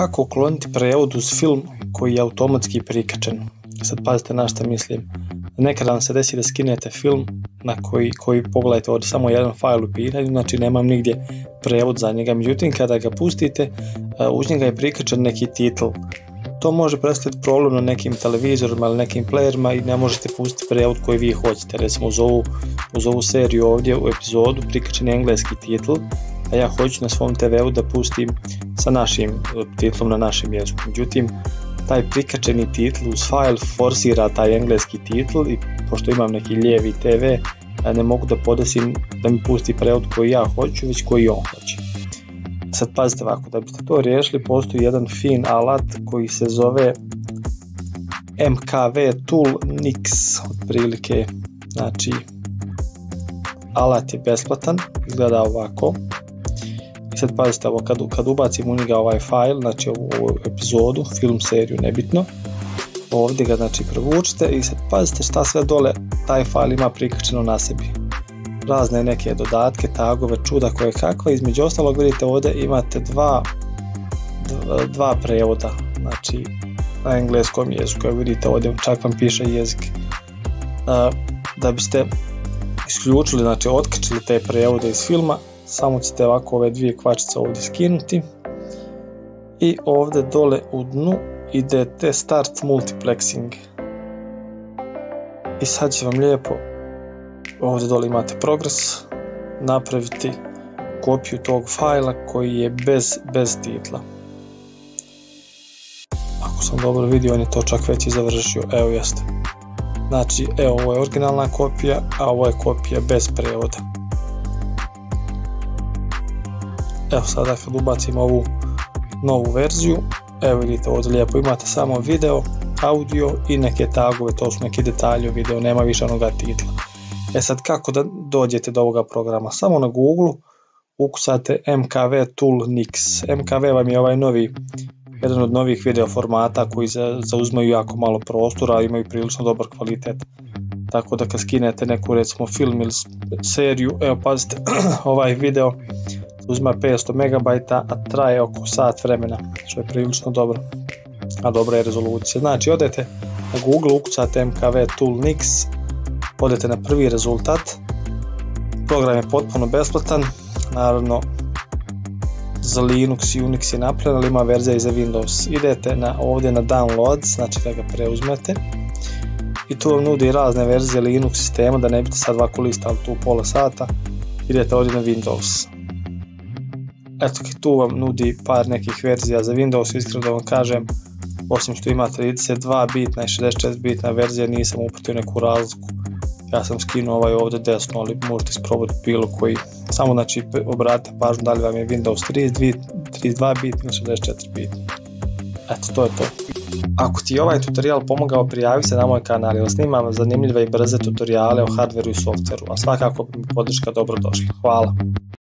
Kako ukloniti prevod uz film koji je automatski prikačen? Sad pazite na šta mislim. Nekada vam se desi da skinete film na koji pogledajte ovdje samo jedan fajl u pitanju, znači nemam nigdje prevod za njega. Međutim, kada ga pustite, uz njega je prikačen neki titl. To može predstaviti problem na nekim televizorima ili nekim playerima i ne možete pustiti prevod koji vi hoćete. Recimo uz ovu seriju ovdje u epizodu prikačen je engleski titl, a ja hoću na svom TV-u da pustim sa našim titlom na našem jeziku. Međutim, taj prikačeni titl uz file forsira taj engleski titl i pošto imam neki lijevi TV, ne mogu da podesim da mi pusti prevod koji ja hoću, već koji on hoće. Sad pazite ovako, da biste to riješili, postoji jedan fin alat koji se zove MKV Tool Nix, otprilike, znači alat je besplatan, izgleda ovako. I sad pazite ovo, kad ubacim u njega ovaj file, znači ovu epizodu, film, seriju, nebitno, ovdje ga znači prevučite i sad pazite šta sve dole taj file ima prikačeno na sebi. Razne neke dodatke, tagove, čuda koje kakva, između ostalog vidite ovdje imate dva prevoda, znači na engleskom jeziku, evo vidite ovdje čak vam piše jezik. Da biste isključili, znači otkačili te prevode iz filma, samo ćete ovako ove dvije kvačice ovdje skinuti i ovdje dole u dnu idete Start Multiplexing i sad će vam lijepo, ovdje dole imate progres, napraviti kopiju tog fajla koji je bez titla. Ako sam dobro vidio, on je to čak već i završio, evo jeste. Znači, evo ovo je originalna kopija, a ovo je kopija bez prevoda. Evo sada kad ubacim ovu novu verziju, evo vidite ovdje lijepo imate samo video, audio i neke tagove, to su neki detalji u videu, nema više onoga titla. E sad kako da dođete do ovoga programa? Samo na Google ukucate MKV Tool Nix. MKV vam je ovaj novi, jedan od novih video formata koji zauzmaju jako malo prostora, a imaju prilično dobar kvalitet. Tako da kad skinete neku recimo film ili seriju, evo pazite, ovaj video uzima 500 MB, a traje oko sat vremena, što je prilično dobro, a dobra je rezolucija. Znači odete na Google, ukucate MKV Tool Nix, odete na prvi rezultat, program je potpuno besplatan, naravno za Linux i Unix je napravljen, ali ima verzija i za Windows. Idete ovdje na Download, znači da ga preuzmete i tu vam nudi razne verzije Linux sistema, da ne biste sad ovako listali tu pola sata, idete ovdje na Windows. Eto, tu vam nudi par nekih verzija za Windows, iskreno da vam kažem, osim što ima 32 bitna i 64 bitna verzija, nisam upratio neku razliku. Ja sam skinuo ovaj ovdje desno, ali možete isprobati bilo koji. Samo znači obratite pažnju da li vam je Windows 32 bit ili 64 bit. Eto, to je to. Ako ti je ovaj tutorial pomogao, prijavi se na moj kanal jer snimam zanimljive i brze tutoriale o hardveru i softveru, a svakako bi mi podrška dobrodošla. Hvala.